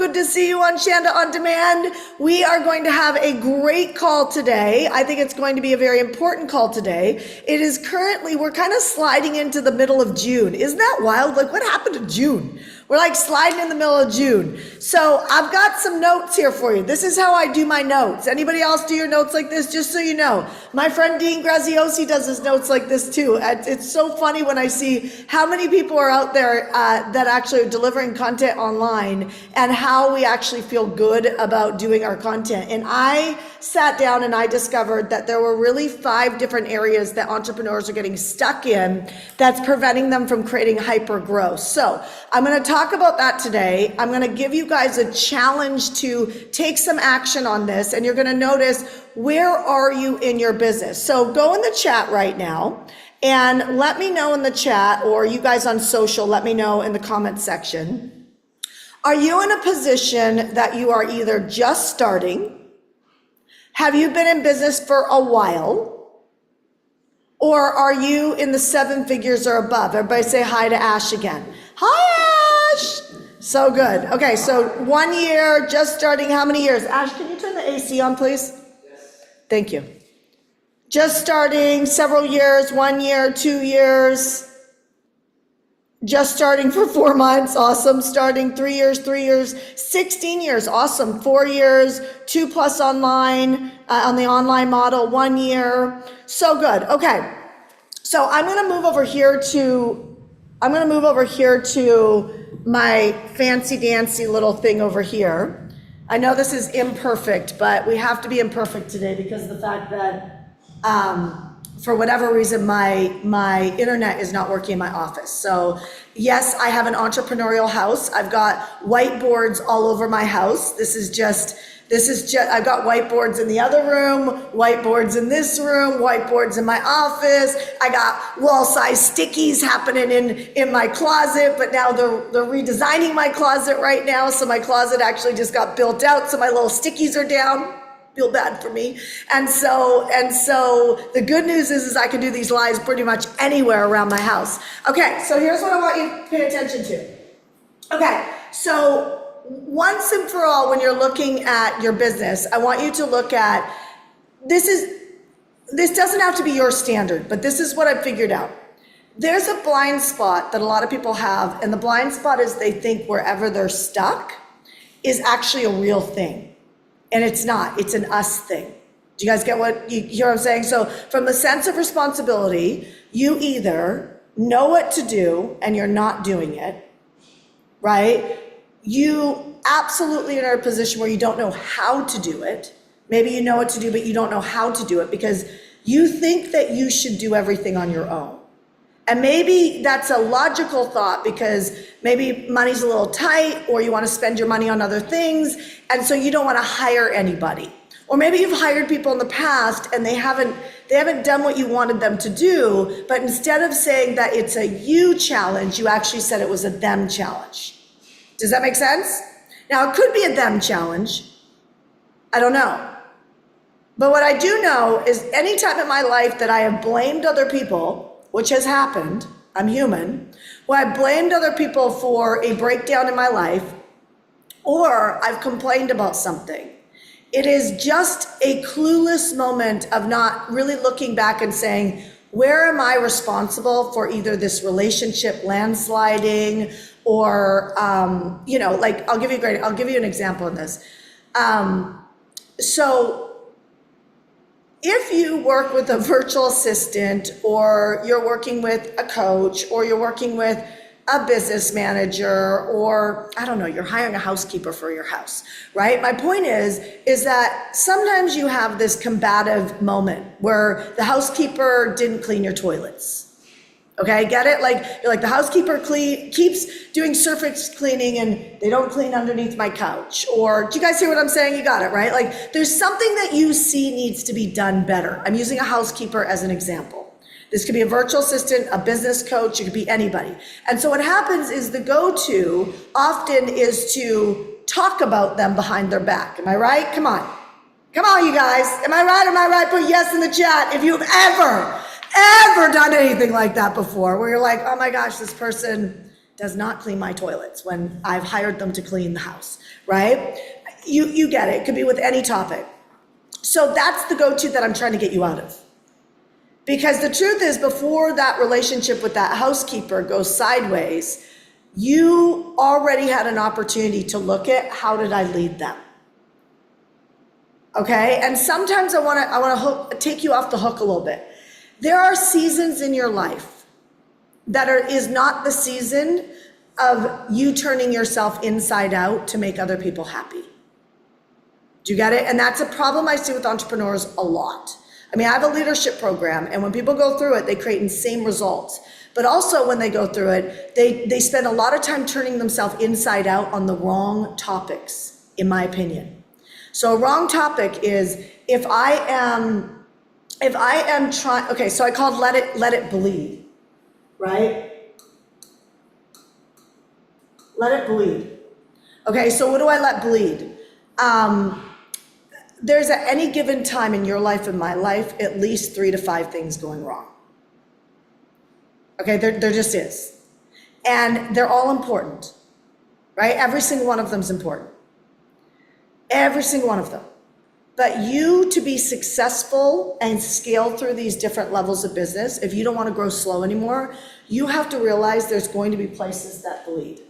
good to see you on Shanda On Demand. We are going to have a great call today. I think it's going to be a very important call today. It is currently, we're kind of sliding into the middle of June. Isn't that wild? Like, what happened to June? We're like sliding in the middle of June. So I've got some notes here for you. This is how I do my notes. Anybody else do your notes like this? Just so you know, my friend Dean Graziosi does his notes like this too. It's so funny when I see how many people are out there that actually are delivering content online and how we actually feel good about doing our content. And I sat down and I discovered that there were really 5 different areas that entrepreneurs are getting stuck in that's preventing them from creating hyper growth. So I'm going to talk about that today. I'm going to give you guys a challenge to take some action on this, and you're going to notice, where are you in your business? So go in the chat right now and let me know in the chat, or you guys on social, let me know in the comment section. Are you in a position that you are either just starting? Have you been in business for a while? Or are you in the 7 figures or above? Everybody say hi to Ash again. Hi, Ash. So good. Okay, so 1 year, just starting. How many years? Ash, can you turn the AC on, please? Yes. Thank you. Just starting, several years, 1 year, 2 years. Just starting for 4 months, awesome. Starting 3 years, 16 years, awesome. 4 years, 2+ online, on the online model, 1 year. So good. Okay, so I'm gonna move over here to my fancy dancy little thing over here. I know this is imperfect, but we have to be imperfect today because of the fact that for whatever reason, my internet is not working in my office. So yes, I have an entrepreneurial house. I've got whiteboards all over my house. This is just, I've got whiteboards in the other room, whiteboards in this room, whiteboards in my office. I got wall-size stickies happening in my closet, but now they're redesigning my closet right now. So my closet actually just got built out. So my little stickies are down. Feel bad for me. And so the good news is I can do these lives pretty much anywhere around my house. Okay, so here's what I want you to pay attention to. Okay, so once and for all, when you're looking at your business, I want you to look at, this doesn't have to be your standard, but this is what I've figured out. There's a blind spot that a lot of people have, and the blind spot is they think wherever they're stuck is actually a real thing. And it's not, it's an us thing. Do you guys get what you hear what I'm saying? So from the sense of responsibility, you either know what to do and you're not doing it, right? You absolutely are in a position where you don't know how to do it. Maybe you know what to do, but you don't know how to do it because you think that you should do everything on your own. And maybe that's a logical thought because maybe money's a little tight, or you want to spend your money on other things, and so you don't want to hire anybody. Or maybe you've hired people in the past and they haven't done what you wanted them to do, but instead of saying that it's a you challenge, you actually said it was a them challenge. Does that make sense? Now, it could be a them challenge. I don't know. But what I do know is any time in my life that I have blamed other people, which has happened, I'm human, where I blamed other people for a breakdown in my life, or I've complained about something, it is just a clueless moment of not really looking back and saying, where am I responsible for either this relationship landsliding or, like, I'll give you an example of this. So if you work with a virtual assistant, or you're working with a coach, or you're working with a business manager, or I don't know, you're hiring a housekeeper for your house, right? My point is that sometimes you have this combative moment where the housekeeper didn't clean your toilets. Okay, get it? Like, you're like, the housekeeper keeps doing surface cleaning and they don't clean underneath my couch. Or, do you guys hear what I'm saying? You got it, right? Like, there's something that you see needs to be done better. I'm using a housekeeper as an example. This could be a virtual assistant, a business coach, it could be anybody. And so what happens is the go-to often is to talk about them behind their back. Am I right? Come on. Come on, you guys. Am I right? Am I right? Put yes in the chat if you've ever done anything like that before, where you're like, oh my gosh, this person does not clean my toilets when I've hired them to clean the house, right? You get it. It could be with any topic. So that's the go-to that I'm trying to get you out of. Because the truth is, before that relationship with that housekeeper goes sideways, you already had an opportunity to look at how did I lead them. Okay? And sometimes I want to take you off the hook a little bit. There are seasons in your life that is not the season of you turning yourself inside out to make other people happy. Do you get it? And that's a problem I see with entrepreneurs a lot. I mean, I have a leadership program, and when people go through it, they create insane results. But also when they go through it, they spend a lot of time turning themselves inside out on the wrong topics, in my opinion. So a wrong topic is if I am trying, okay, so I called let it bleed, right? Let it bleed. Okay, so what do I let bleed? There's at any given time in your life and my life, at least 3 to 5 things going wrong. Okay, there just is. And they're all important, right? Every single one of them is important. Every single one of them. But you to be successful and scale through these different levels of business, if you don't want to grow slow anymore, you have to realize there's going to be places that bleed.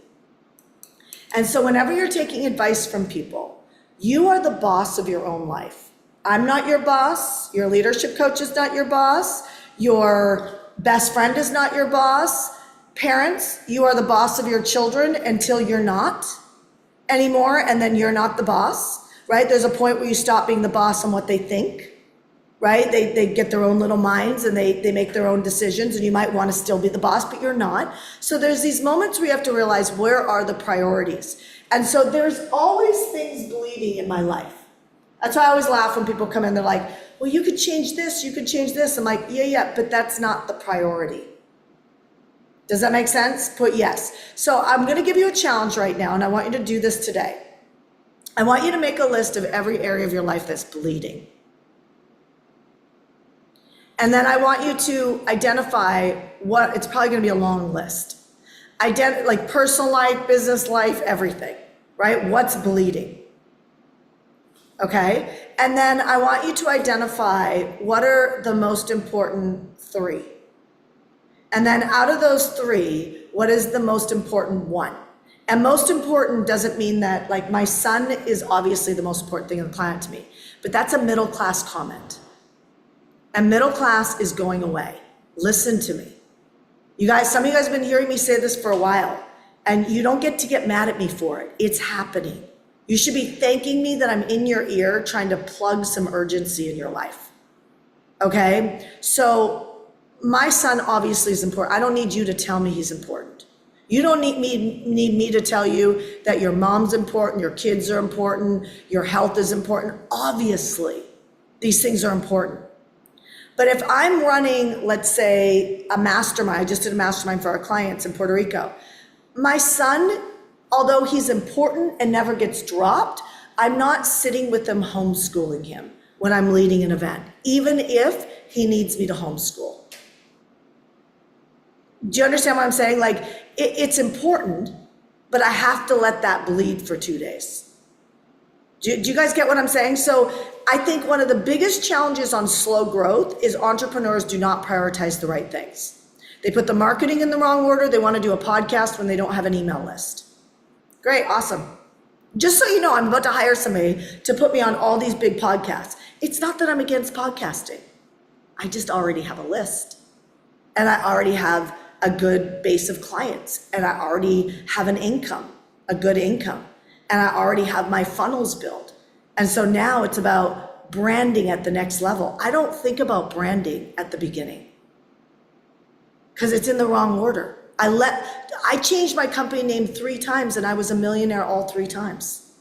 And so whenever you're taking advice from people, you are the boss of your own life. I'm not your boss. Your leadership coach is not your boss. Your best friend is not your boss. Parents, you are the boss of your children until you're not anymore, and then you're not the boss, right? There's a point where you stop being the boss on what they think, right? They get their own little minds and they make their own decisions, and you might want to still be the boss, but you're not. So there's these moments where you have to realize, where are the priorities? And so there's always things bleeding in my life. That's why I always laugh when people come in, they're like, well, you could change this, you could change this. I'm like, yeah, but that's not the priority. Does that make sense? Put yes. So I'm going to give you a challenge right now, and I want you to do this today. I want you to make a list of every area of your life that's bleeding. And then I want you to identify what, it's probably going to be a long list. Like personal life, business life, everything, right? What's bleeding? Okay? And then I want you to identify what are the most important 3. And then out of those 3, what is the most important 1? And most important doesn't mean that, like, my son is obviously the most important thing on the planet to me, but that's a middle class comment. And middle class is going away. Listen to me. You guys, some of you guys have been hearing me say this for a while, and you don't get to get mad at me for it. It's happening. You should be thanking me that I'm in your ear trying to plug some urgency in your life. Okay? So my son obviously is important. I don't need you to tell me he's important. You don't need me to tell you that your mom's important, your kids are important, your health is important. Obviously, these things are important. But if I'm running, let's say, a mastermind, I just did a mastermind for our clients in Puerto Rico. My son, although he's important and never gets dropped, I'm not sitting with him homeschooling him when I'm leading an event, even if he needs me to homeschool. Do you understand what I'm saying? Like, it's important, but I have to let that bleed for 2 days. Do you guys get what I'm saying? So I think one of the biggest challenges on slow growth is entrepreneurs do not prioritize the right things. They put the marketing in the wrong order. They want to do a podcast when they don't have an email list. Great, awesome. Just so you know, I'm about to hire somebody to put me on all these big podcasts. It's not that I'm against podcasting. I just already have a list. And I already have a good base of clients. And I already have an income, a good income. And I already have my funnels built. And so now it's about branding at the next level. I don't think about branding at the beginning because it's in the wrong order. I changed my company name 3 times and I was a millionaire all 3 times.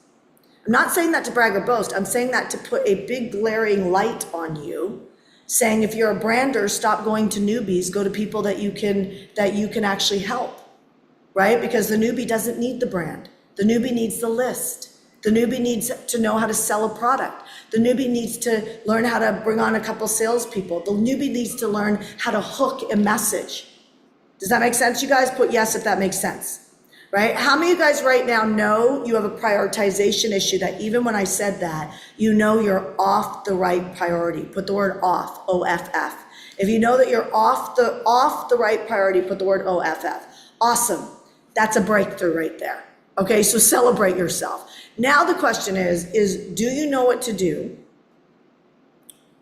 I'm not saying that to brag or boast. I'm saying that to put a big glaring light on you, saying if you're a brander, stop going to newbies, go to people that you can actually help, right? Because the newbie doesn't need the brand. The newbie needs the list. The newbie needs to know how to sell a product. The newbie needs to learn how to bring on a couple salespeople. The newbie needs to learn how to hook a message. Does that make sense, you guys? Put yes if that makes sense, right? How many of you guys right now know you have a prioritization issue that even when I said that, you know you're off the right priority? Put the word off, O-F-F. If you know that you're off the right priority, put the word O-F-F. Awesome. That's a breakthrough right there. Okay, so celebrate yourself. Now the question is do you know what to do?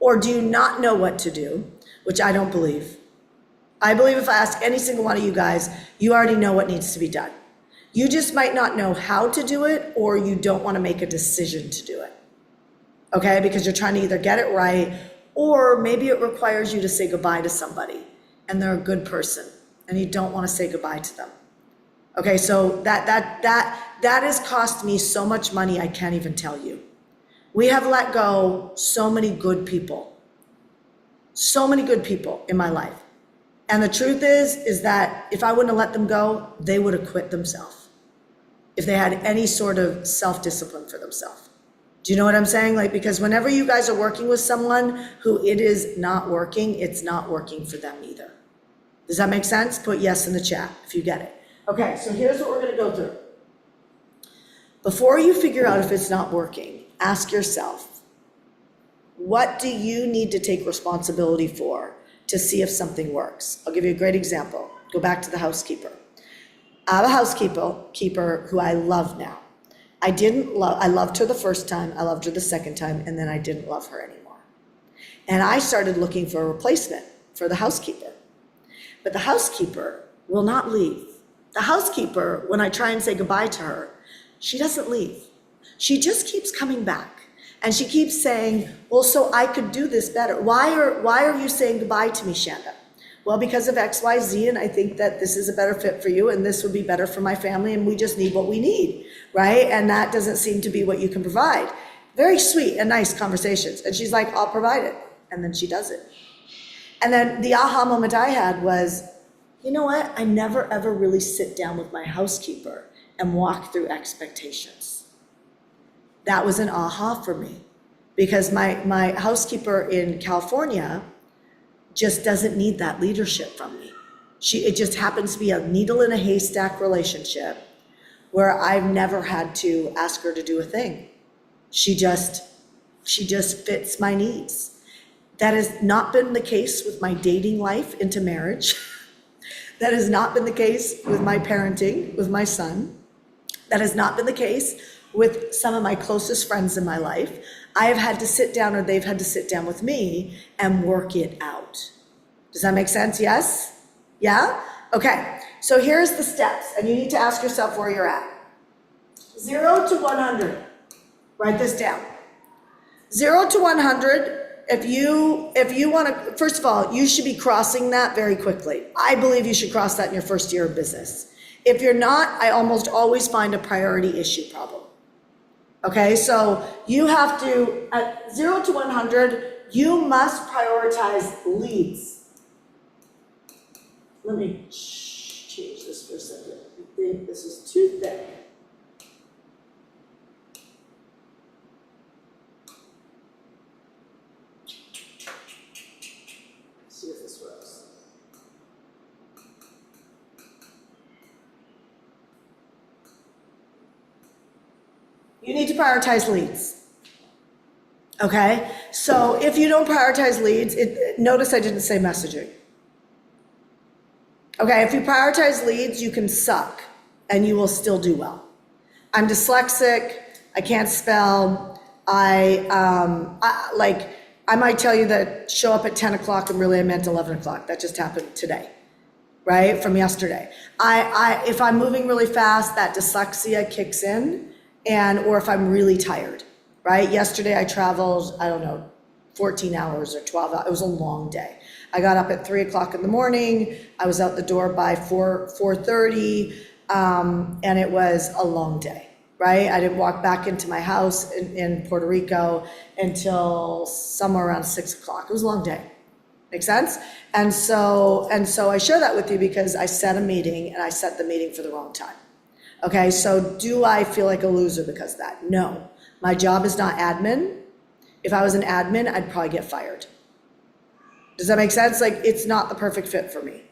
Or do you not know what to do? Which I don't believe. I believe if I ask any single one of you guys, you already know what needs to be done. You just might not know how to do it, or you don't want to make a decision to do it. Okay, because you're trying to either get it right, or maybe it requires you to say goodbye to somebody, and they're a good person, and you don't want to say goodbye to them. Okay, so that has cost me so much money, I can't even tell you. We have let go so many good people in my life. And the truth is that if I wouldn't have let them go, they would have quit themselves if they had any sort of self-discipline for themselves. Do you know what I'm saying? Like, because whenever you guys are working with someone who it is not working, it's not working for them either. Does that make sense? Put yes in the chat if you get it. Okay, so here's what we're going to go through. Before you figure out if it's not working, ask yourself, what do you need to take responsibility for to see if something works? I'll give you a great example. Go back to the housekeeper. I have a housekeeper who I love now. I loved her the first time, I loved her the second time, and then I didn't love her anymore. And I started looking for a replacement for the housekeeper. But the housekeeper will not leave. The housekeeper, when I try and say goodbye to her, she doesn't leave. She just keeps coming back. And she keeps saying, well, so I could do this better. Why are you saying goodbye to me, Shanda? Well, because of X, Y, Z, and I think that this is a better fit for you, and this would be better for my family, and we just need what we need, right? And that doesn't seem to be what you can provide. Very sweet and nice conversations. And she's like, I'll provide it. And then she does it. And then the aha moment I had was, you know what? I never ever really sit down with my housekeeper and walk through expectations. That was an aha for me, because my housekeeper in California just doesn't need that leadership from me. It just happens to be a needle in a haystack relationship where I've never had to ask her to do a thing. She just fits my needs. That has not been the case with my dating life into marriage. That has not been the case with my parenting with my son. That has not been the case with some of my closest friends in my life. I have had to sit down, or they've had to sit down with me and work it out. Does that make sense? Yes? Yeah? Okay, so here's the steps, and you need to ask yourself where you're at. 0 to 100. Write this down. 0 to 100, if you want to, first of all, you should be crossing that very quickly. I believe you should cross that in your first year of business. If you're not, I almost always find a priority issue problem. Okay, so you have to, at 0 to 100, you must prioritize leads. Let me change this for a second. I think this is too thick. Let's see if this works. You need to prioritize leads. Okay, so if you don't prioritize leads, notice I didn't say messaging. Okay, if you prioritize leads, you can suck and you will still do well. I'm dyslexic, I can't spell, I might tell you that show up at 10 o'clock and really I meant 11 o'clock. That just happened today, right, from yesterday. If I'm moving really fast, that dyslexia kicks in, or if I'm really tired, right? Yesterday I traveled, 14 hours or 12 hours. It was a long day. I got up at 3 o'clock in the morning. I was out the door by 4:30, and it was a long day, right? I didn't walk back into my house in Puerto Rico until somewhere around 6 o'clock. It was a long day. Make sense? And so I share that with you because I set a meeting and I set the meeting for the wrong time. Okay, so do I feel like a loser because of that? No. My job is not admin. If I was an admin, I'd probably get fired. Does that make sense? Like, it's not the perfect fit for me.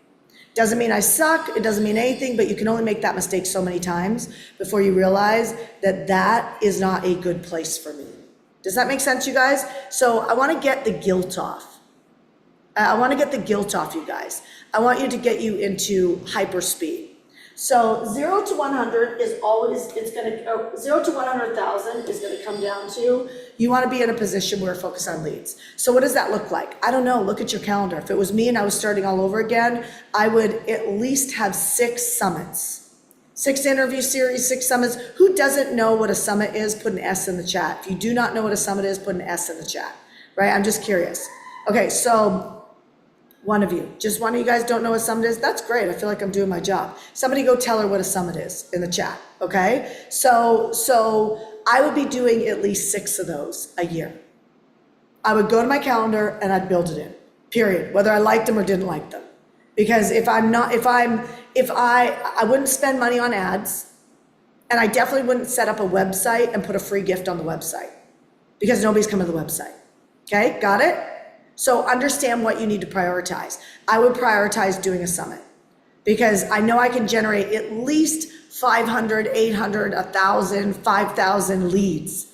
Doesn't mean I suck, it doesn't mean anything, but you can only make that mistake so many times before you realize that that is not a good place for me. Does that make sense, you guys? So I want to get the guilt off. I want to get the guilt off, you guys. I want you to get you into hyper speed. So 0 to 100 is always, 0 to 100,000 is going to come down to, you want to be in a position where focus on leads. So what does that look like? I don't know, look at your calendar. If it was me and I was starting all over again, I would at least have 6 summits. 6 interview series, 6 summits. Who doesn't know what a summit is? Put an S in the chat. If you do not know what a summit is, put an S in the chat, right? I'm just curious. Okay, so one of you, just one of you guys don't know what a summit is? That's great. I feel like I'm doing my job. Somebody go tell her what a summit is in the chat, okay? So I would be doing at least 6 of those a year. I would go to my calendar and I'd build it in, period, whether I liked them or didn't like them. Because I wouldn't spend money on ads, and I definitely wouldn't set up a website and put a free gift on the website because nobody's coming to the website. Okay, got it? So understand what you need to prioritize. I would prioritize doing a summit because I know I can generate at least 500, 800, 1,000, 5,000 leads.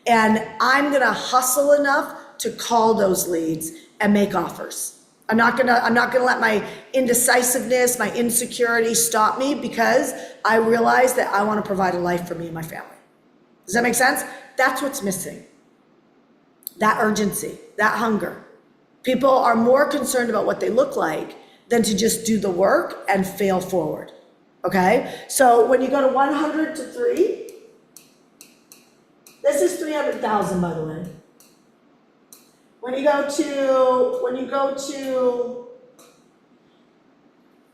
And I'm gonna hustle enough to call those leads and make offers. I'm not gonna let my indecisiveness, my insecurity stop me because I realize that I wanna provide a life for me and my family. Does that make sense? That's what's missing. That urgency, that hunger. People are more concerned about what they look like than to just do the work and fail forward, okay? So when you go to 100 to 3, this is 300,000, by the way. When you go to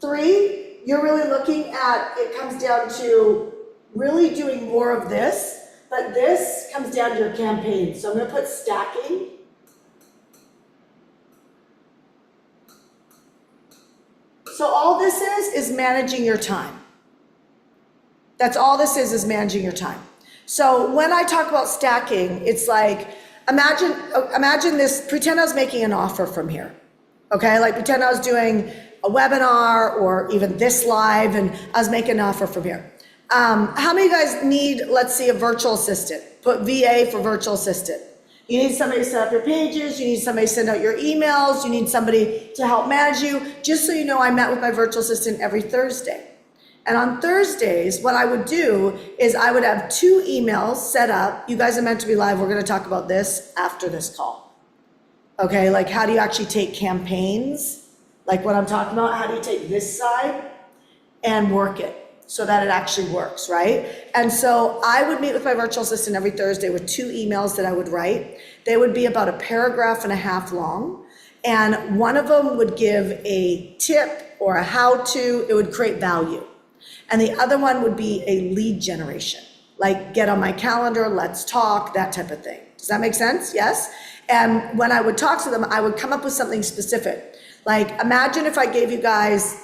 3, you're really looking at, it comes down to really doing more of this, but this comes down to your campaign. So I'm gonna put stacking. So all this is managing your time. That's all this is managing your time. So when I talk about stacking, it's like, imagine this, pretend I was making an offer from here, okay? Like pretend I was doing a webinar or even this live and I was making an offer from here. How many of you guys need, let's see, a virtual assistant? Put VA for virtual assistant. You need somebody to set up your pages, you need somebody to send out your emails, you need somebody to help manage you. Just so you know, I met with my virtual assistant every Thursday. And on Thursdays, what I would do is I would have 2 emails set up. You guys are meant to be live. We're going to talk about this after this call. Okay, like how do you actually take campaigns? Like what I'm talking about, how do you take this side and work it so that it actually works, right? And so I would meet with my virtual assistant every Thursday with 2 emails that I would write. They would be about a paragraph and a half long. And one of them would give a tip or a how-to. It would create value. And the other one would be a lead generation, like get on my calendar, let's talk, that type of thing. Does that make sense? Yes? And when I would talk to them, I would come up with something specific. Like imagine if I gave you guys,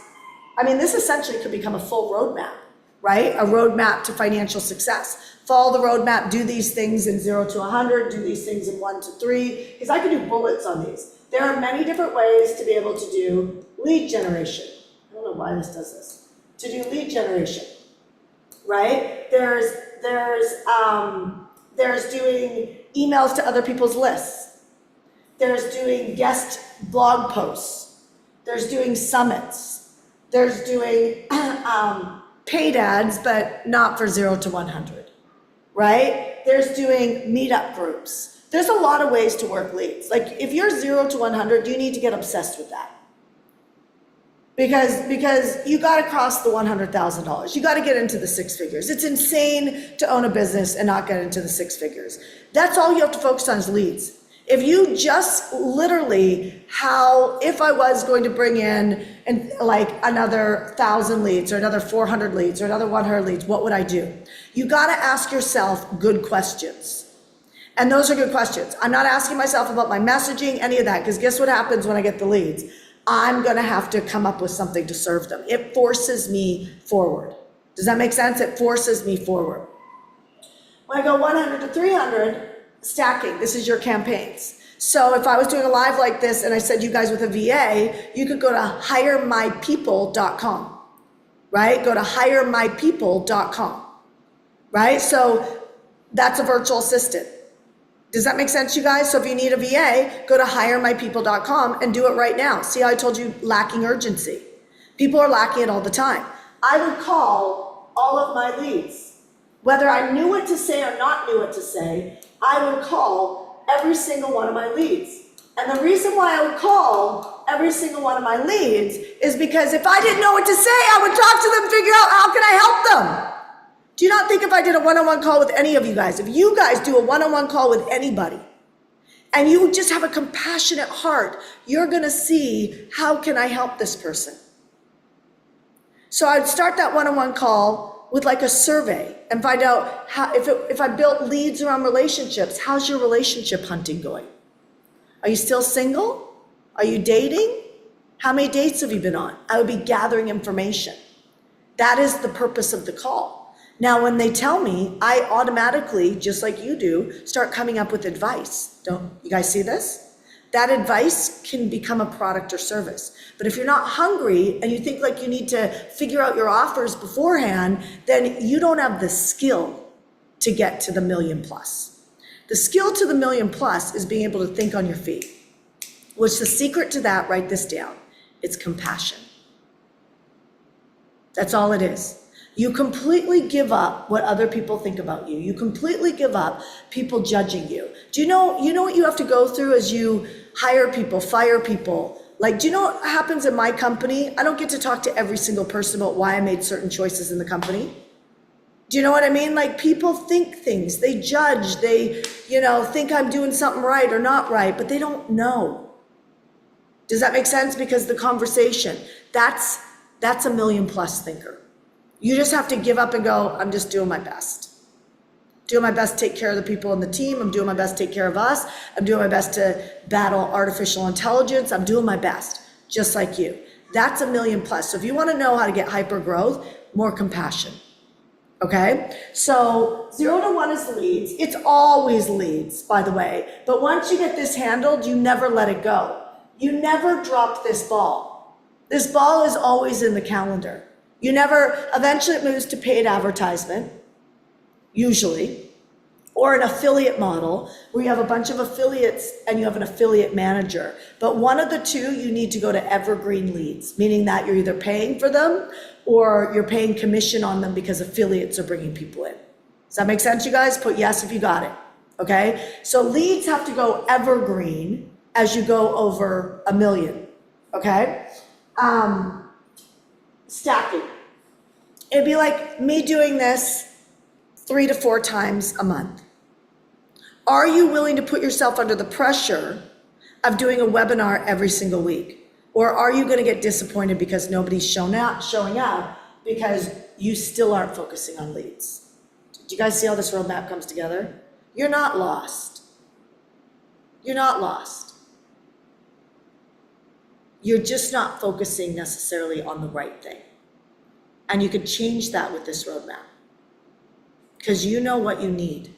I mean, this essentially could become a full roadmap, right? A roadmap to financial success. Follow the roadmap, do these things in 0 to 100, do these things in 1 to 3, because I could do bullets on these. There are many different ways to be able to do lead generation. I don't know why this does this. To do lead generation, right? There's doing emails to other people's lists. There's doing guest blog posts. There's doing summits. There's doing paid ads, but not for 0 to 100, right? There's doing meetup groups. There's a lot of ways to work leads. Like if you're 0 to 100, you need to get obsessed with that. Because you got to cross the $100,000. You got to get into the 6 figures. It's insane to own a business and not get into the 6 figures. That's all you have to focus on is leads. If you just literally if I was going to bring in and like another 1,000 leads or another 400 leads or another 100 leads, what would I do? You got to ask yourself good questions. And those are good questions. I'm not asking myself about my messaging, any of that, because guess what happens when I get the leads? I'm gonna have to come up with something to serve them. It forces me forward. Does that make sense? It forces me forward. When I go 100 to 300, stacking, this is your campaigns. So if I was doing a live like this and I said you guys with a VA, you could go to hiremypeople.com, right? Go to hiremypeople.com, right? So that's a virtual assistant. Does that make sense, you guys? So if you need a VA, go to hiremypeople.com and do it right now. See how I told you lacking urgency? People are lacking it all the time. I would call all of my leads. Whether I knew what to say or not knew what to say, I would call every single one of my leads. And the reason why I would call every single one of my leads is because if I didn't know what to say, I would talk to them, figure out how can I help them. Do you not think if I did a one-on-one call with any of you guys, if you guys do a one-on-one call with anybody, and you just have a compassionate heart, you're gonna see, how can I help this person? So I'd start that one-on-one call with like a survey and find out how, if I built leads around relationships, how's your relationship hunting going? Are you still single? Are you dating? How many dates have you been on? I would be gathering information. That is the purpose of the call. Now, when they tell me, I automatically, just like you do, start coming up with advice. Don't you guys see this? That advice can become a product or service. But if you're not hungry and you think like you need to figure out your offers beforehand, then you don't have the skill to get to the million plus. The skill to the million plus is being able to think on your feet. What's the secret to that? Write this down. It's compassion. That's all it is. You completely give up what other people think about you. You completely give up people judging you. Do you know what you have to go through as you hire people, fire people? Like, do you know what happens in my company? I don't get to talk to every single person about why I made certain choices in the company. Do you know what I mean? Like, people think things, they judge, they, think I'm doing something right or not right, but they don't know. Does that make sense? Because the conversation, that's a million plus thinker. You just have to give up and go, I'm just doing my best. Doing my best to take care of the people on the team. I'm doing my best to take care of us. I'm doing my best to battle artificial intelligence. I'm doing my best, just like you. That's a million plus. So if you want to know how to get hyper growth, more compassion. Okay? So 0 to 1 is leads. It's always leads, by the way. But once you get this handled, you never let it go. You never drop this ball. This ball is always in the calendar. Eventually it moves to paid advertisement, usually, or an affiliate model where you have a bunch of affiliates and you have an affiliate manager. But one of the two, you need to go to evergreen leads, meaning that you're either paying for them or you're paying commission on them because affiliates are bringing people in. Does that make sense, you guys? Put yes if you got it, okay? So leads have to go evergreen as you go over 1 million, okay? Stacking. It'd be like me doing this 3 to 4 times a month. Are you willing to put yourself under the pressure of doing a webinar every single week? Or are you going to get disappointed because nobody's showing up because you still aren't focusing on leads? Do you guys see how this roadmap comes together? You're not lost. You're not lost. You're just not focusing necessarily on the right thing. And you could change that with this roadmap because you know what you need.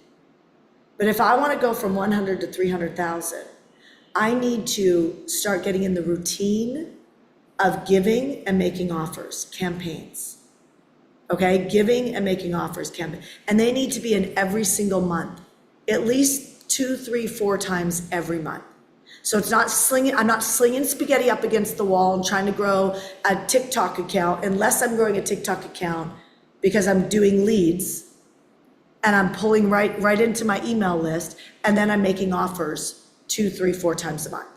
But if I want to go from 100 to 300,000, I need to start getting in the routine of giving and making offers, campaigns. Okay, giving and making offers, campaign. And they need to be in every single month, at least 2, 3, 4 times every month. So it's not I'm not slinging spaghetti up against the wall and trying to grow a TikTok account unless I'm growing a TikTok account because I'm doing leads and I'm pulling right into my email list and then I'm making offers 2, 3, 4 times a month.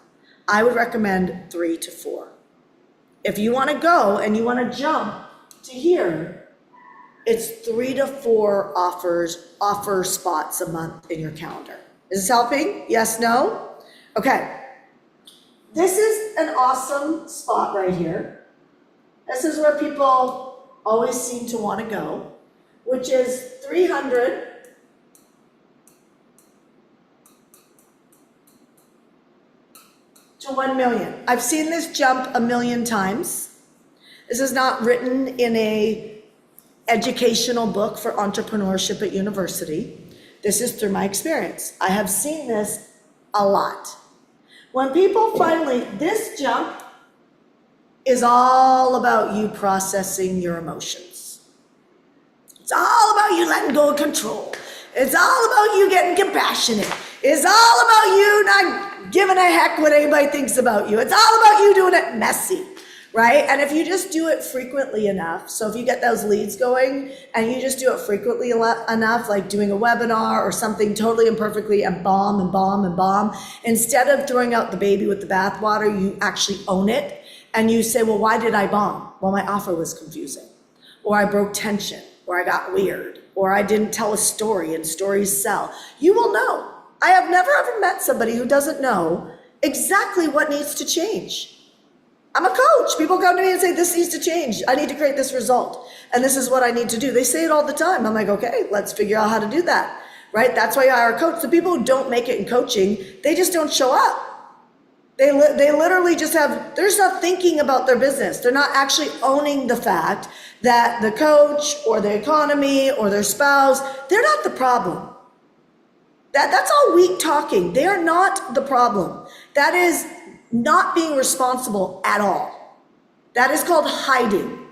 I would recommend 3 to 4. If you want to go and you want to jump to here, it's 3 to 4 offer spots a month in your calendar. Is this helping? Yes, no? Okay, this is an awesome spot right here. This is where people always seem to want to go, which is 300 to 1 million. I've seen this jump 1 million times. This is not written in a educational book for entrepreneurship at university. This is through my experience. I have seen this a lot. When people finally, this jump is all about you processing your emotions. It's all about you letting go of control. It's all about you getting compassionate. It's all about you not giving a heck what anybody thinks about you. It's all about you doing it messy, right? And if you just do it frequently enough, so if you get those leads going and you just do it frequently enough, like doing a webinar or something totally imperfectly and bomb and bomb and bomb, instead of throwing out the baby with the bathwater, you actually own it and you say, well, why did I bomb? Well, my offer was confusing, or I broke tension, or I got weird, or I didn't tell a story and stories sell. You will know. I have never ever met somebody who doesn't know exactly what needs to change. I'm a coach. People come to me and say, this needs to change. I need to create this result. And this is what I need to do. They say it all the time. I'm like, okay, let's figure out how to do that, right? That's why you hire a coach. The people who don't make it in coaching, they just don't show up. They literally just they're just not thinking about their business. They're not actually owning the fact that the coach or the economy or their spouse, they're not the problem. That's all weak talking. They are not the problem. That is not being responsible at all. That is called hiding,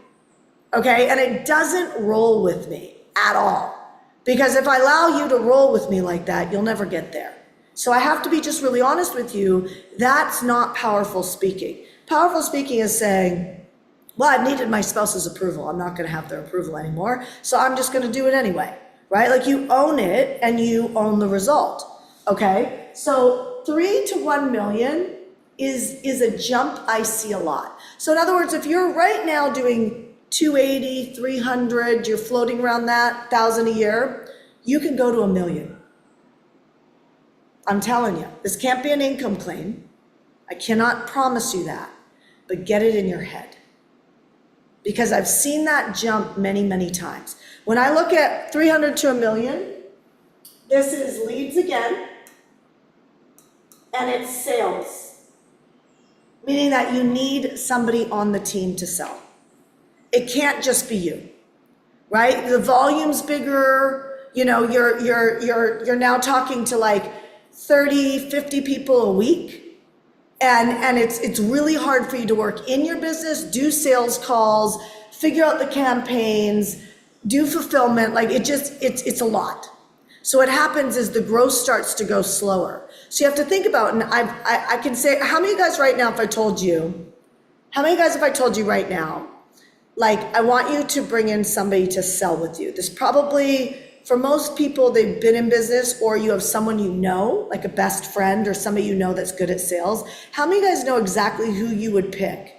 okay? And it doesn't roll with me at all. Because if I allow you to roll with me like that, you'll never get there. So I have to be just really honest with you. That's not powerful speaking. Powerful speaking is saying, well, I've needed my spouse's approval. I'm not going to have their approval anymore. So I'm just going to do it anyway, right? Like you own it and you own the result, okay? So 3 to 1 million is a jump I see a lot. So in other words, if you're right now doing 280, 300, you're floating around that 1,000 a year, you can go to 1 million. I'm telling you, this can't be an income claim. I cannot promise you that, but get it in your head. Because I've seen that jump many, many times. When I look at 300 to 1 million, this is leads again, and it's sales. Meaning that you need somebody on the team to sell. It can't just be you, right? The volume's bigger, you know, you're now talking to like 30, 50 people a week. And it's really hard for you to work in your business, do sales calls, figure out the campaigns, do fulfillment. Like it's a lot. So what happens is the growth starts to go slower. So you have to think about, and I can say, how many of you guys right now, if I told you right now, like I want you to bring in somebody to sell with you. This probably, for most people, they've been in business, or you have someone you know, like a best friend or somebody you know that's good at sales. How many of you guys know exactly who you would pick?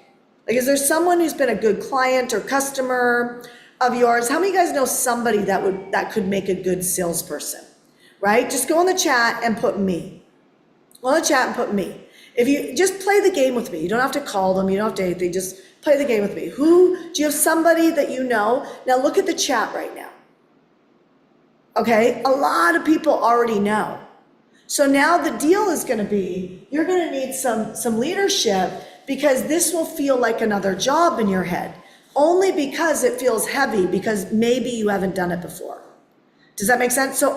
Like, is there someone who's been a good client or customer of yours? How many of you guys know somebody that could make a good salesperson, right? Just go in the chat and put me. Go in the chat and put me. If you just play the game with me, you don't have to call them, you don't have to anything, just play the game with me. Do you have somebody that you know? Now look at the chat right now. Okay, a lot of people already know. So now the deal is going to be, you're going to need some leadership, because this will feel like another job in your head, only because it feels heavy, because maybe you haven't done it before. Does that make sense? So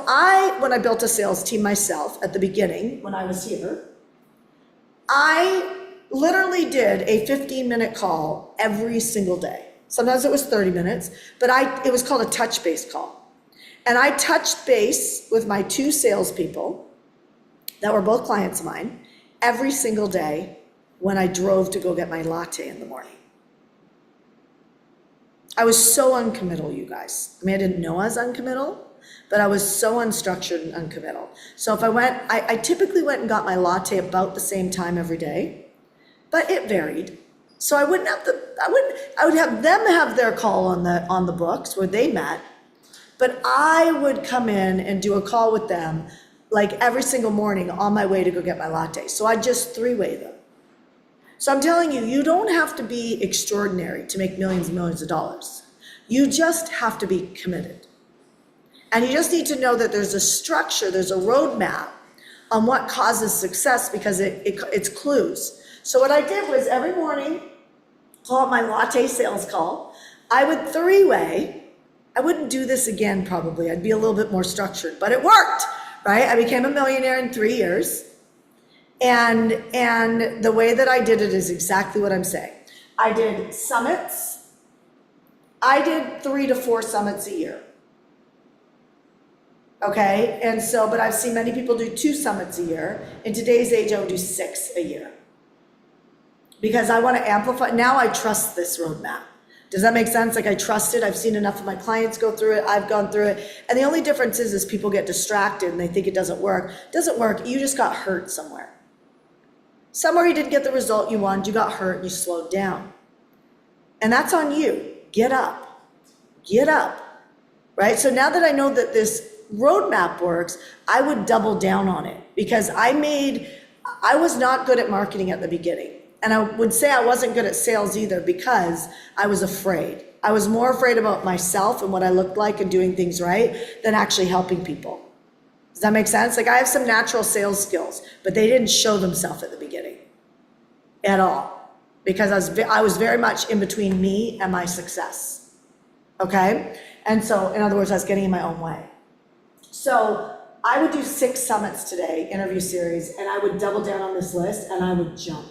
when I built a sales team myself at the beginning, when I was here, I literally did a 15-minute call every single day. Sometimes it was 30 minutes, but it was called a touch base call. And I touched base with my 2 salespeople that were both clients of mine every single day when I drove to go get my latte in the morning. I was so uncommittal, you guys. I mean, I didn't know I was uncommittal, but I was so unstructured and uncommittal. So if I typically went and got my latte about the same time every day, but it varied. So I would have them have their call on the books where they met, but I would come in and do a call with them like every single morning on my way to go get my latte. So I just 3-way them. So I'm telling you, you don't have to be extraordinary to make millions and millions of dollars. You just have to be committed. And you just need to know that there's a structure, there's a roadmap on what causes success, because it's clues. So what I did was every morning, call it my latte sales call. I would 3-way. I wouldn't do this again probably. I'd be a little bit more structured, but it worked, right? I became a millionaire in 3 years. And the way that I did it is exactly what I'm saying. I did summits. I did 3 to 4 summits a year. Okay, and so, but I've seen many people do 2 summits a year. In today's age, I would do 6 a year. Because I want to amplify, now I trust this roadmap. Does that make sense? Like I trust it, I've seen enough of my clients go through it, I've gone through it. And the only difference is people get distracted and they think it doesn't work. It doesn't work, you just got hurt somewhere. Somewhere you didn't get the result you wanted, you got hurt, and you slowed down. And that's on you. Get up, right? So now that I know that this roadmap works, I would double down on it because I was not good at marketing at the beginning. And I would say I wasn't good at sales either because I was afraid. I was more afraid about myself and what I looked like and doing things right than actually helping people. Does that make sense? Like I have some natural sales skills, but they didn't show themselves at the beginning at all because I was very much in between me and my success. Okay? And so, in other words, I was getting in my own way. So I would do 6 summits today, interview series, and I would double down on this list and I would jump.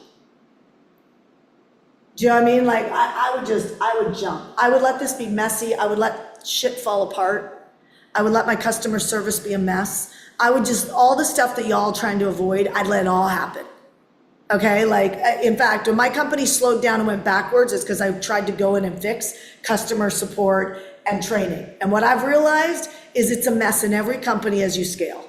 Do you know what I mean? Like I would jump. I would let this be messy. I would let shit fall apart. I would let my customer service be a mess. I would just, all the stuff that y'all trying to avoid, I'd let it all happen. Okay, like in fact, when my company slowed down and went backwards, it's because I tried to go in and fix customer support and training. And what I've realized is it's a mess in every company as you scale.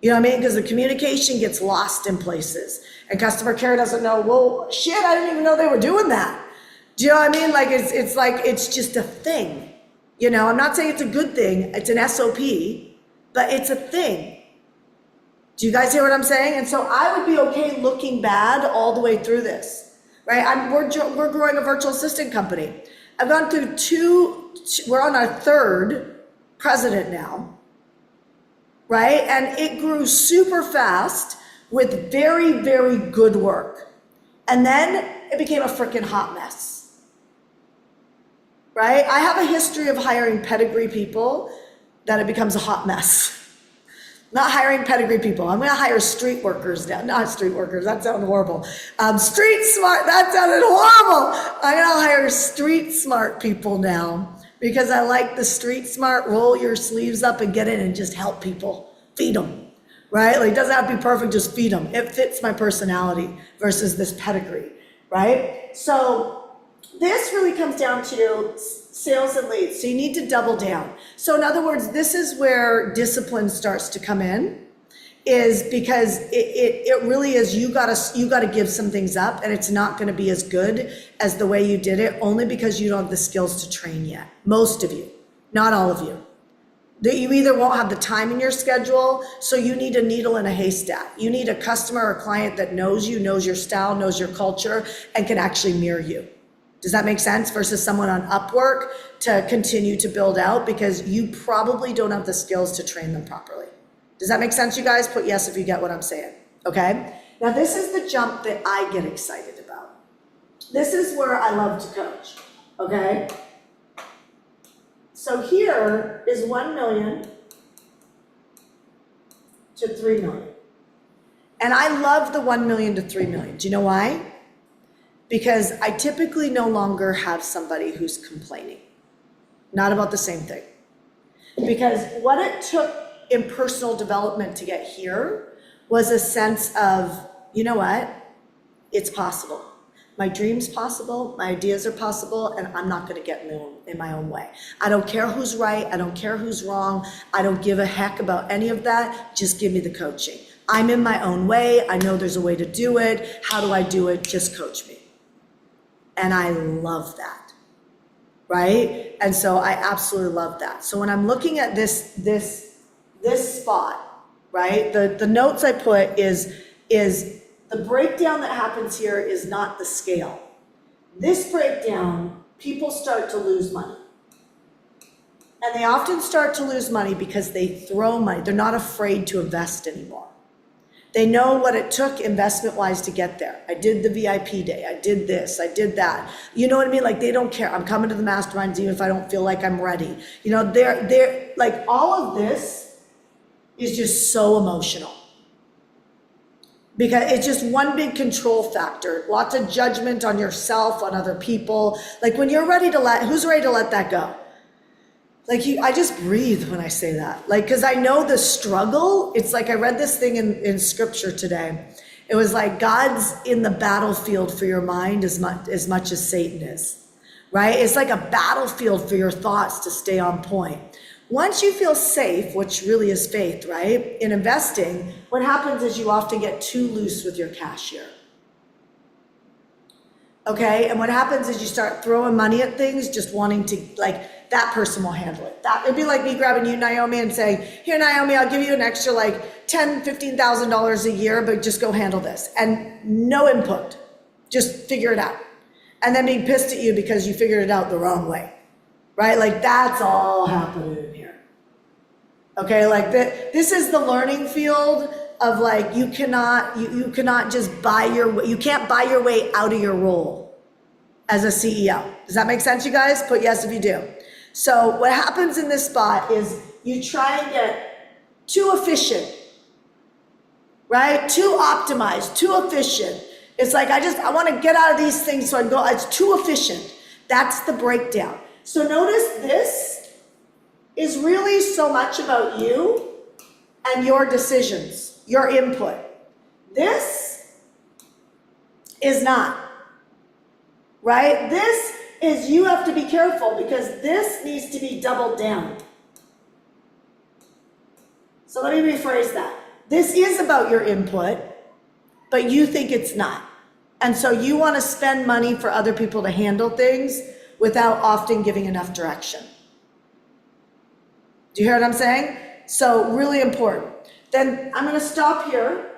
You know what I mean? Because the communication gets lost in places and customer care doesn't know, well, shit, I didn't even know they were doing that. Do you know what I mean? Like it's just a thing. You know, I'm not saying it's a good thing. It's an SOP, but it's a thing. Do you guys hear what I'm saying? And so I would be okay looking bad all the way through this, right? We're growing a virtual assistant company. I've gone through 2, we're on our 3rd president now, right? And it grew super fast with very, very good work. And then it became a freaking hot mess, right? I have a history of hiring pedigree people that it becomes a hot mess. Not hiring pedigree people. I'm going to hire street workers now. Not street workers. That sounded horrible. Street smart. That sounded horrible. I'm going to hire street smart people now because I like the street smart. Roll your sleeves up and get in and just help people. Feed them. Right? Like it doesn't have to be perfect. Just feed them. It fits my personality versus this pedigree. Right? So this really comes down to sales and leads. So you need to double down. So in other words, this is where discipline starts to come in, is because it really is, you gotta give some things up and it's not gonna be as good as the way you did it only because you don't have the skills to train yet. Most of you, not all of you. That you either won't have the time in your schedule, so you need a needle in a haystack. You need a customer or client that knows you, knows your style, knows your culture, and can actually mirror you. Does that make sense? Versus someone on Upwork to continue to build out because you probably don't have the skills to train them properly. Does that make sense, you guys? Put yes if you get what I'm saying, okay? Now this is the jump that I get excited about. This is where I love to coach, okay? So here is 1 million to 3 million. And I love the 1 million to 3 million. Do you know why? Because I typically no longer have somebody who's complaining. Not about the same thing. Because what it took in personal development to get here was a sense of, you know what? It's possible. My dream's possible, my ideas are possible, and I'm not gonna get in my own way. I don't care who's right, I don't care who's wrong, I don't give a heck about any of that, just give me the coaching. I'm in my own way, I know there's a way to do it, how do I do it? Just coach me. And I love that, right? And so I absolutely love that. So when I'm looking at this spot, right? The notes I put is the breakdown that happens here is not the scale. This breakdown, people start to lose money. And they often start to lose money because they throw money. They're not afraid to invest anymore. They know what it took investment-wise to get there. I did the VIP day. I did this. I did that. You know what I mean? Like, they don't care. I'm coming to the masterminds even if I don't feel like I'm ready. You know, they're like, all of this is just so emotional. because it's just one big control factor. Lots of judgment on yourself, on other people. Like when you're ready to who's ready to let that go? Like I just breathe when I say that. Like, cause I know the struggle. It's like, I read this thing in scripture today. It was like, God's in the battlefield for your mind as much as Satan is, right? It's like a battlefield for your thoughts to stay on point. Once you feel safe, which really is faith, right? In investing, what happens is you often get too loose with your cash here. Okay, and what happens is you start throwing money at things, just wanting to, like, that person will handle it. It'd be like me grabbing you, Naomi, and saying, here, Naomi, I'll give you an extra like $10,000, $15,000 a year, but just go handle this. And no input, just figure it out. And then being pissed at you because you figured it out the wrong way, right? Like that's all happening in here. Okay, like this is the learning field of like, you cannot just you can't buy your way out of your role as a CEO. Does that make sense, you guys? Put yes if you do. So what happens in this spot is you try and get too efficient, right? Too optimized, too efficient. It's like, I want to get out of these things so I can go, it's too efficient. That's the breakdown. So notice this is really so much about you and your decisions, your input. This is not, right? This is, you have to be careful because this needs to be doubled down. So let me rephrase that. This is about your input, but you think it's not. And so you want to spend money for other people to handle things without often giving enough direction. Do you hear what I'm saying? So really important. Then I'm going to stop here.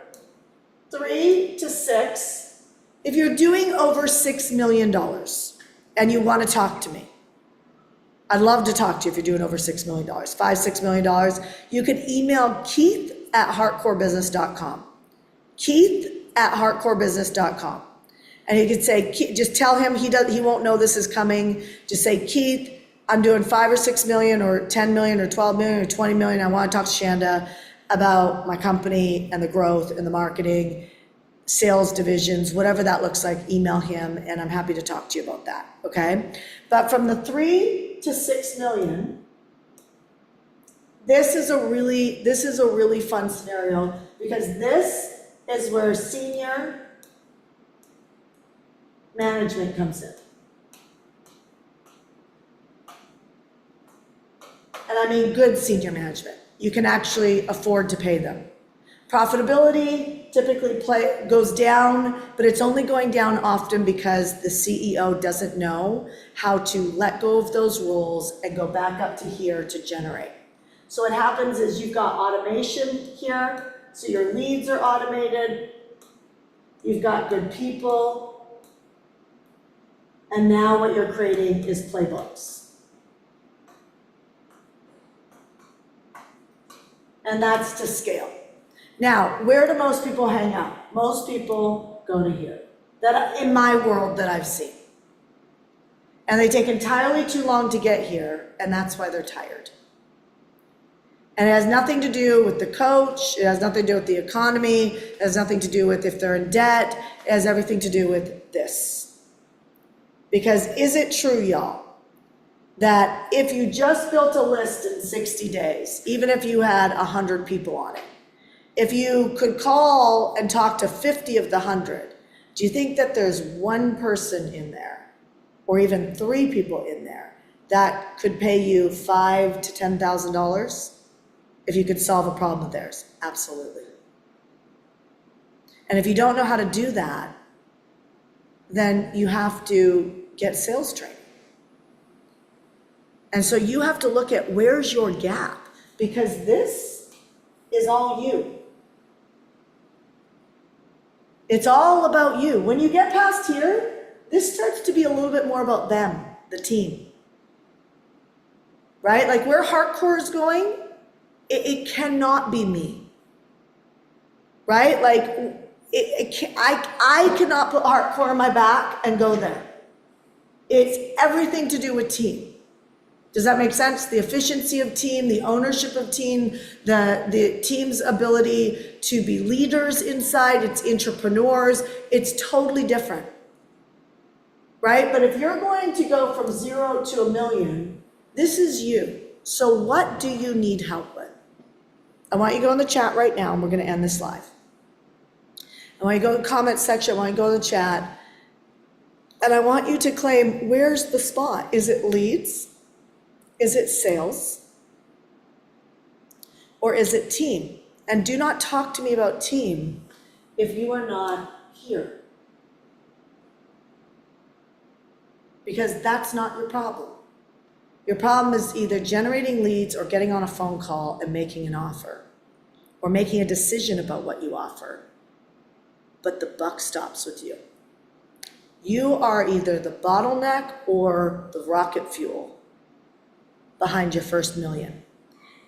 3 to 6. If you're doing over $6 million and you want to talk to me, I'd love to talk to you if you're doing over $6 million, $5-6 million. You can email Keith@heartcorebusiness.com. Keith@heartcorebusiness.com. And you could say, just tell him he won't know this is coming. Just say, Keith, I'm doing 5 or 6 million or 10 million or 12 million or 20 million. I want to talk to Shanda about my company and the growth and the marketing, sales divisions, whatever that looks like, email him and I'm happy to talk to you about that, okay? But from the 3 to 6 million, this is a really fun scenario because this is where senior management comes in. And I mean good senior management. You can actually afford to pay them. Profitability typically goes down, but it's only going down often because the CEO doesn't know how to let go of those rules and go back up to here to generate. So what happens is you've got automation here, so your leads are automated, you've got good people, and now what you're creating is playbooks. And that's to scale. Now, where do most people hang out? Most people go to here. That in my world that I've seen. And they take entirely too long to get here, and that's why they're tired. And it has nothing to do with the coach, it has nothing to do with the economy, it has nothing to do with if they're in debt, it has everything to do with this. Because is it true, y'all, that if you just built a list in 60 days, even if you had 100 people on it, if you could call and talk to 50 of the 100, do you think that there's one person in there, or even 3 people in there, that could pay you $5,000 to $10,000 if you could solve a problem of theirs? Absolutely. And if you don't know how to do that, then you have to get sales training. And so you have to look at where's your gap, because this is all you. It's all about you. When you get past here, this starts to be a little bit more about them, the team. Right? Like where Heartcore is going, it cannot be me. Right? Like I cannot put Heartcore on my back and go there. It's everything to do with team. Does that make sense? The efficiency of team, the ownership of team, the team's ability to be leaders inside, it's entrepreneurs, it's totally different, right? But if you're going to go from 0 to 1 million, this is you. So what do you need help with? I want you to go in the chat right now, and we're going to end this live. I want you to go in the comment section, I want you to go in the chat, and I want you to claim, where's the spot? Is it leads? Is it sales? Or is it team? And do not talk to me about team if you are not here. Because that's not your problem. Your problem is either generating leads or getting on a phone call and making an offer, or making a decision about what you offer. But the buck stops with you. You are either the bottleneck or the rocket fuel behind your first million.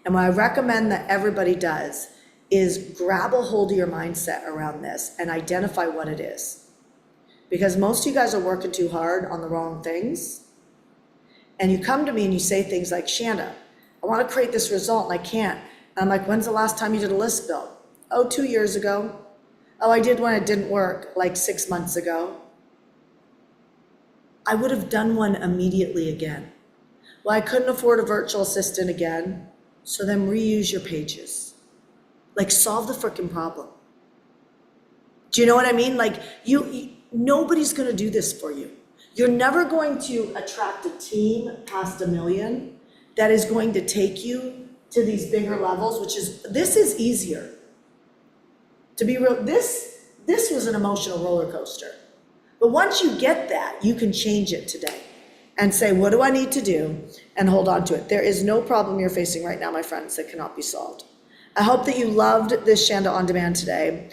And what I recommend that everybody does is grab a hold of your mindset around this and identify what it is. Because most of you guys are working too hard on the wrong things. And you come to me and you say things like, Shanda, I want to create this result and I can't. And I'm like, when's the last time you did a list build? Oh, 2 years ago. Oh, I did when it didn't work, like 6 months ago. I would have done one immediately again. Well, I couldn't afford a virtual assistant again, so then reuse your pages. Like, solve the freaking problem. Do you know what I mean? Like, nobody's gonna do this for you. You're never going to attract a team past 1 million that is going to take you to these bigger levels, this is easier. To be real, this was an emotional roller coaster. But once you get that, you can change it today and say, what do I need to do? And hold on to it. There is no problem you're facing right now, my friends, that cannot be solved. I hope that you loved this Shanda On Demand today.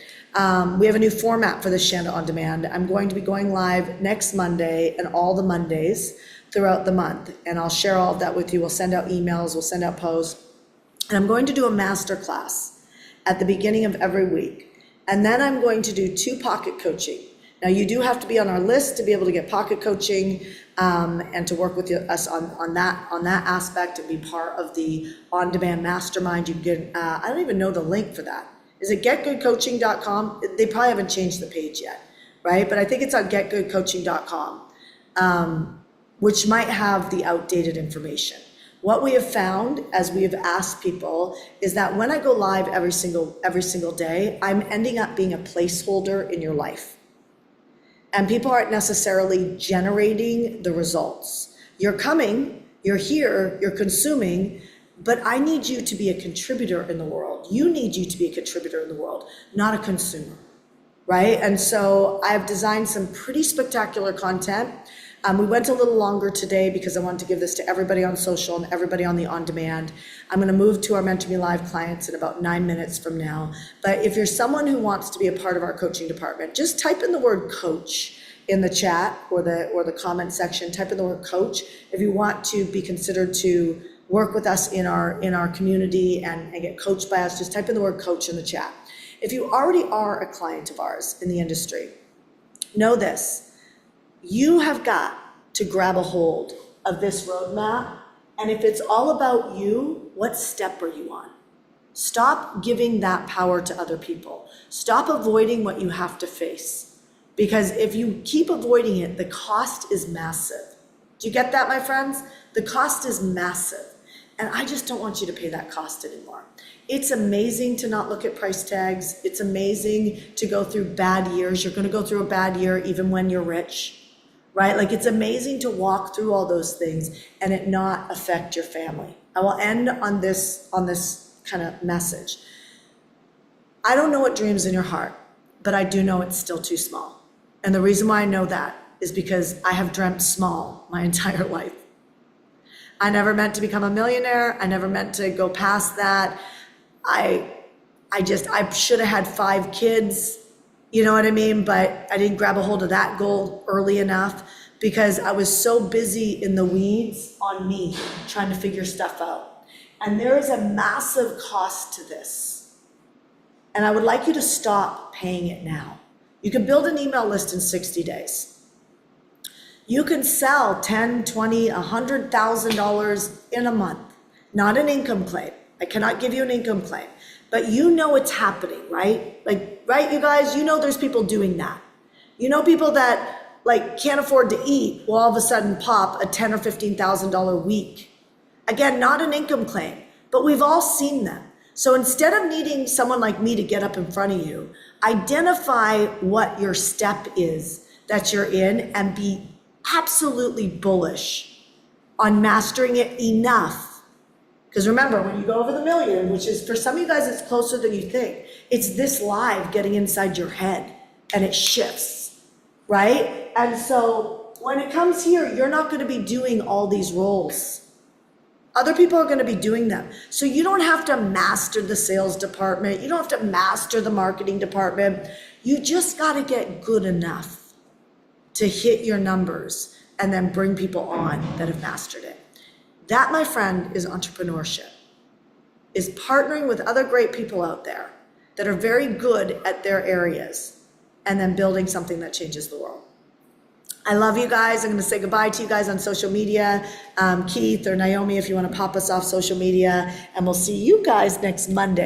We have a new format for this Shanda On Demand. I'm going to be going live next Monday and all the Mondays throughout the month. And I'll share all of that with you. We'll send out emails, we'll send out posts. And I'm going to do a master class at the beginning of every week. And then I'm going to do 2 pocket coaching. Now, you do have to be on our list to be able to get pocket coaching and to work with us on that aspect and be part of the on-demand mastermind. You can get, I don't even know the link for that. Is it getgoodcoaching.com? They probably haven't changed the page yet, right? But I think it's on getgoodcoaching.com, which might have the outdated information. What we have found, as we have asked people, is that when I go live every single day, I'm ending up being a placeholder in your life. And people aren't necessarily generating the results. You're coming, you're here, you're consuming, but I need you to be a contributor in the world. You need you to be a contributor in the world, not a consumer, right? And so I've designed some pretty spectacular content. We went a little longer today because I wanted to give this to everybody on social and everybody on the on-demand. I'm going to move to our Mentor Me Live clients in about 9 minutes from now. But if you're someone who wants to be a part of our coaching department, just type in the word coach in the chat or the comment section. Type in the word coach if you want to be considered to work with us in our community and get coached by us. Just type in the word coach in the chat. If you already are a client of ours in the industry, know this. You have got to grab a hold of this roadmap. And if it's all about you, what step are you on? Stop giving that power to other people. Stop avoiding what you have to face. Because if you keep avoiding it, the cost is massive. Do you get that, my friends? The cost is massive. And I just don't want you to pay that cost anymore. It's amazing to not look at price tags. It's amazing to go through bad years. You're going to go through a bad year even when you're rich. Right? Like, it's amazing to walk through all those things and it not affect your family. I will end on this kind of message. I don't know what dreams in your heart, but I do know it's still too small. And the reason why I know that is because I have dreamt small my entire life. I never meant to become a millionaire. I never meant to go past that. I should have had 5 kids. You know what I mean? But I didn't grab a hold of that goal early enough because I was so busy in the weeds on me trying to figure stuff out. And there is a massive cost to this. And I would like you to stop paying it now. You can build an email list in 60 days. You can sell 10, 20, $100,000 in a month, not an income claim. I cannot give you an income claim, but you know it's happening, right? Like, right, you guys, you know there's people doing that. You know people that like can't afford to eat will all of a sudden pop a $10,000 or $15,000 week. Again, not an income claim, but we've all seen them. So instead of needing someone like me to get up in front of you, identify what your step is that you're in and be absolutely bullish on mastering it enough. Because remember, when you go over the million, which is for some of you guys, it's closer than you think. It's this live getting inside your head and it shifts, right? And so when it comes here, you're not going to be doing all these roles. Other people are going to be doing them. So you don't have to master the sales department. You don't have to master the marketing department. You just got to get good enough to hit your numbers and then bring people on that have mastered it. That, my friend, is entrepreneurship, is partnering with other great people out there that are very good at their areas and then building something that changes the world. I love you guys. I'm going to say goodbye to you guys on social media. Keith or Naomi, if you want to pop us off social media, and we'll see you guys next Monday.